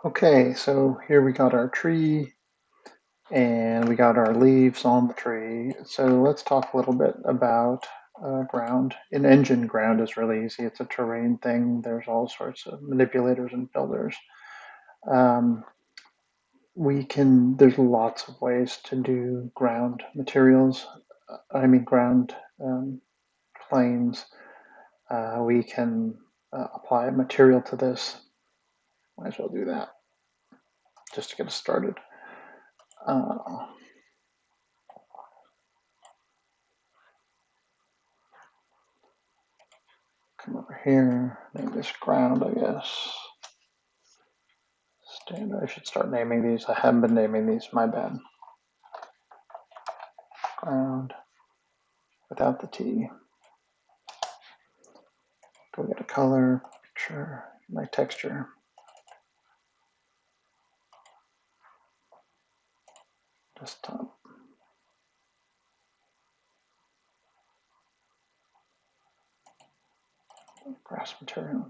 Okay, so here we got our tree and we got our leaves on the tree. So let's talk a little bit about ground. In engine, ground is really easy. It's a terrain thing. There's all sorts of manipulators and builders. Um, there's lots of ways to do ground materials. Ground planes. We can apply a material to this. Might as well do that just to get us started. Uh, Come over here, name this ground, I guess. Standard, I should start naming these. I haven't been naming these, my bad. Ground without the T. Go get a color, picture, my texture. Desktop. Grass material.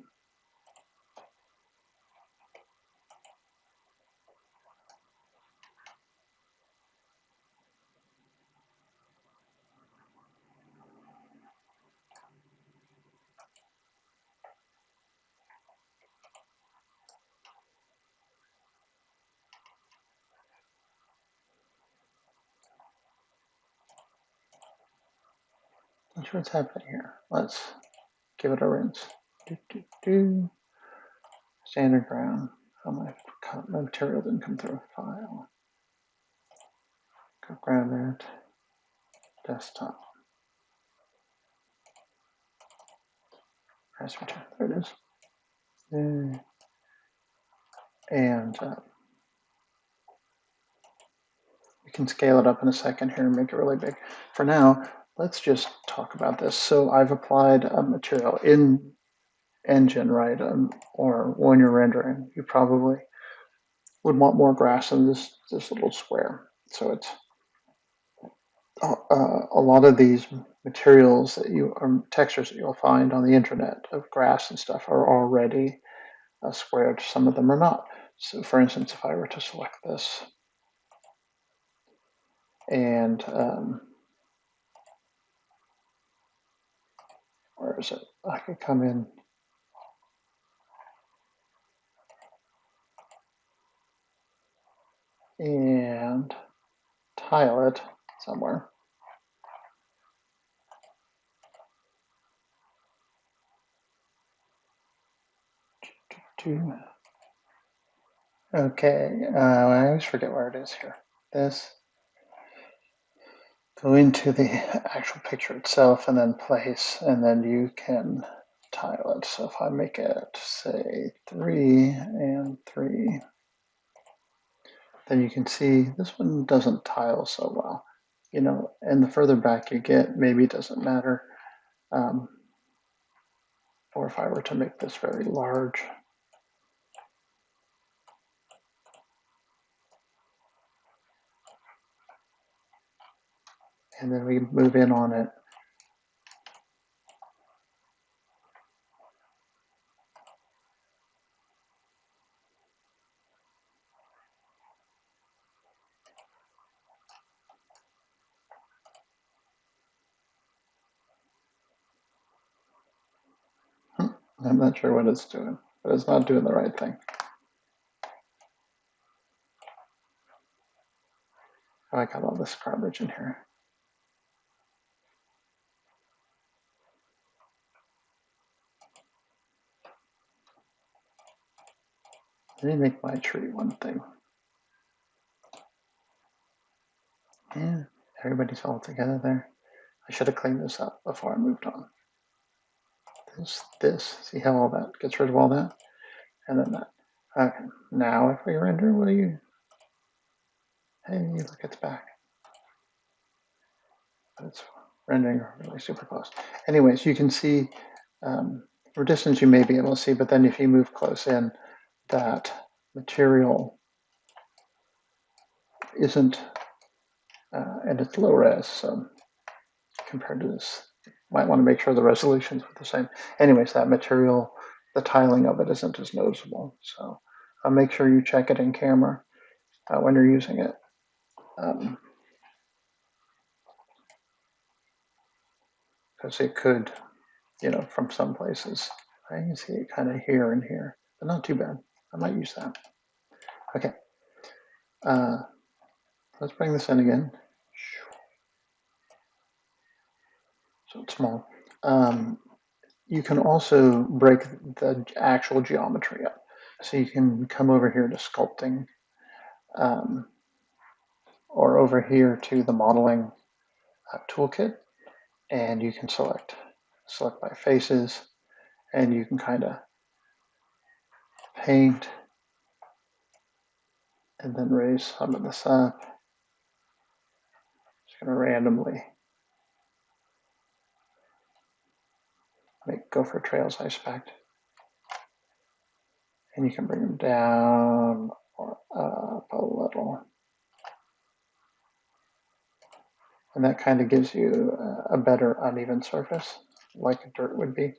Not sure what's happening here. Let's give it a rinse. Standard ground. Oh, my material didn't come through. File. Go grab it. Desktop. Grass material. There it is. And we can scale it up in a second here and make it really big. For now, let's just talk about this. So I've applied a material in engine, right? Or when you're rendering, you probably would want more grass in this little square. So it's a lot of these materials that textures that you'll find on the internet of grass and stuff are already squared. Some of them are not. So for instance, if I were to select this and where is it? I could come in and tile it somewhere. Okay, I always forget where it is here. This. Go into the actual picture itself and then place, and then you can tile it. So if I make it, say, 3 and 3, then you can see this one doesn't tile so well. You know, and the further back you get, maybe it doesn't matter. Or if I were to make this very large, and then we move in on it. I'm not sure what it's doing, but it's not doing the right thing. Oh, I got all this garbage in here. Let me make my tree one thing. Yeah, everybody's all together there. I should have cleaned this up before I moved on. See how all that gets rid of all that? And then that. Okay, now if we render, what do you, hey, look, it's back. But it's rendering really super close. Anyways, you can see for distance you may be able to see, but then if you move close in, that material isn't, and it's low res, so compared to this, might want to make sure the resolutions are the same. Anyways, that material, the tiling of it isn't as noticeable. So make sure you check it in camera when you're using it. Because it could, from some places. I can see it kind of here and here, but not too bad. I might use that. Okay. Let's bring this in again. So it's small. You can also break the actual geometry up. So you can come over here to sculpting, or over here to the modeling toolkit, and you can select by faces, and you can kind of paint and then raise some of this up. Just going to randomly make gopher trails I expect. And you can bring them down or up a little. And that kind of gives you a better uneven surface, like dirt would be.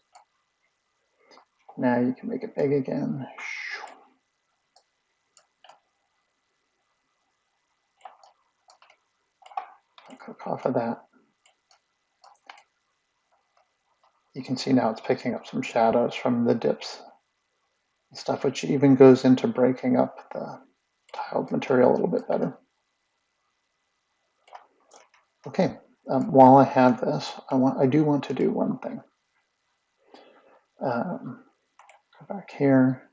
Now you can make it big again. I'll click off of that. You can see now it's picking up some shadows from the dips and stuff, which even goes into breaking up the tiled material a little bit better. Okay, while I have this, I do want to do one thing. Go back here.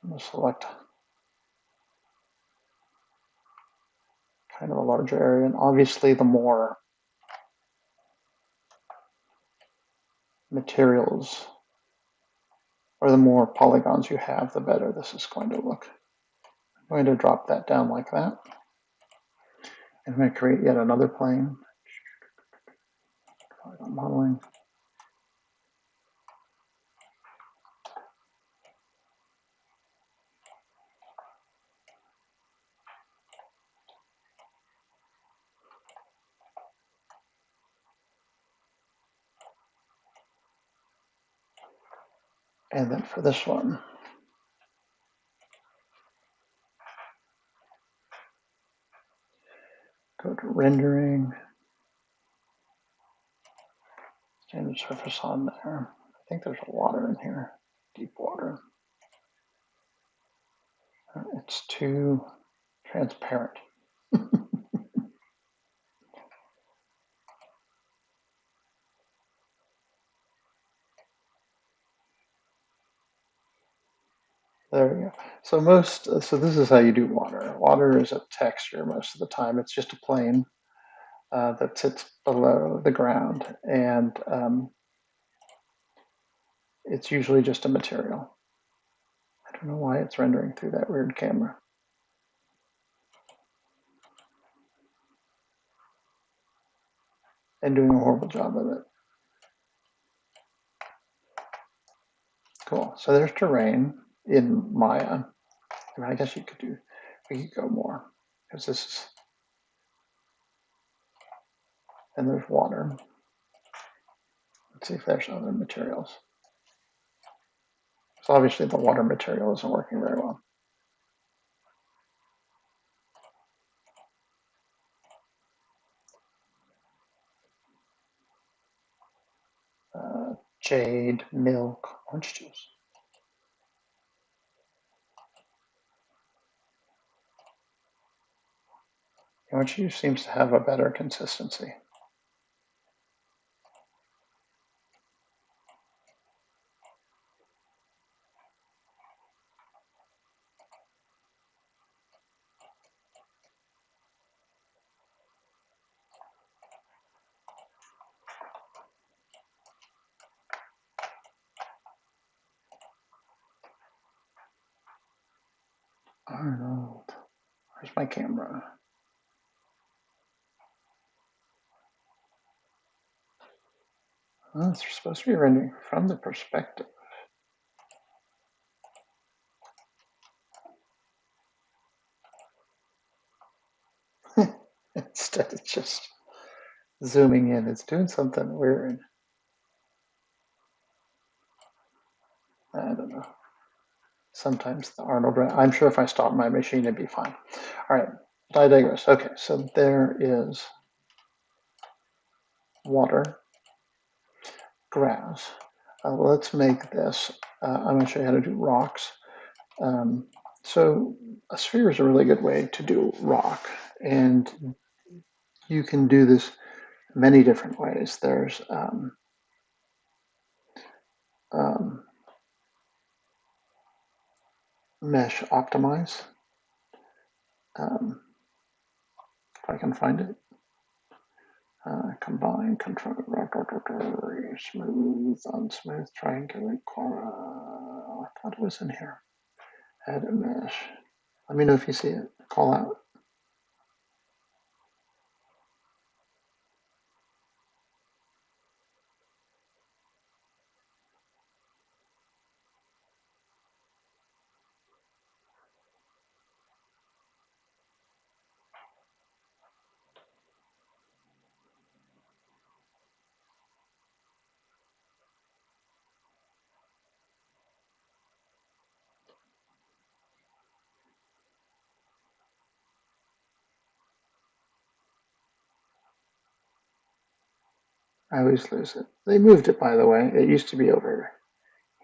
I'm going to select kind of a larger area, and obviously the more materials or the more polygons you have, the better this is going to look. I'm going to drop that down like that. I'm going to create yet another plane. Polygon modeling. And then for this one, go to rendering, standard surface on there. I think there's water in here, deep water. It's too transparent. There we go. So this is how you do water. Water is a texture most of the time. It's just a plane that sits below the ground, and it's usually just a material. I don't know why it's rendering through that weird camera. And doing a horrible job of it. Cool. So there's terrain in Maya. I mean, I guess we could go more, because this is, and there's water. Let's see if there's other materials. So obviously the water material isn't working very well. Jade, milk, orange juice. Orange juice seems to have a better consistency. Arnold, where's my camera? Oh, it's supposed to be rendering from the perspective. Instead of just zooming in, it's doing something weird. I don't know. Sometimes the Arnold, I'm sure if I stopped my machine, it'd be fine. All right, I digress. Okay, so there is water, grass. Let's make this. I'm going to show you how to do rocks. Um, so a sphere is a really good way to do rock, and you can do this many different ways. There's um, mesh optimize, if I can find it. Combine, control, smooth, unsmooth, triangulate, I thought it was in here. Add a mesh. Let me know if you see it. Call out. I always lose it. They moved it, by the way. It used to be over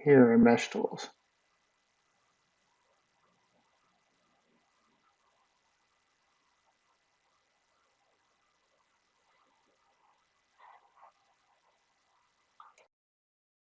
here in Mesh Tools.